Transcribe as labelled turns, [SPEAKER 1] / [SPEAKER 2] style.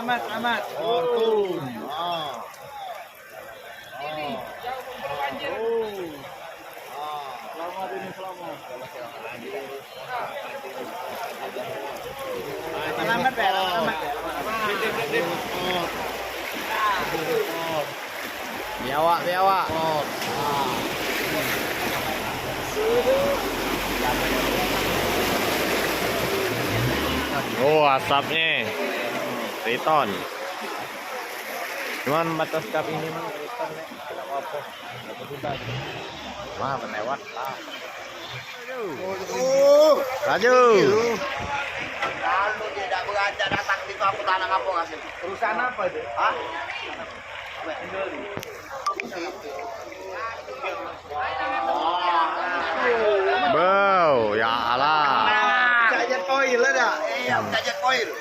[SPEAKER 1] Selamat. Fortun. Selamat ini selamat. Selamat ya.
[SPEAKER 2] Biawak. Oh, asapnya Triton. Cuman batas kap ini mah Triton nih. Tidak apa-apa. Wah, penewat lah. Laju.
[SPEAKER 3] Kalau tidak beranjak datang itu aku tanah apa ngasih?
[SPEAKER 1] Perusahaan apa itu?
[SPEAKER 3] Hah?
[SPEAKER 2] Wow, ya Allah.
[SPEAKER 1] Cajet koil ada.
[SPEAKER 3] Iya, cajet koil.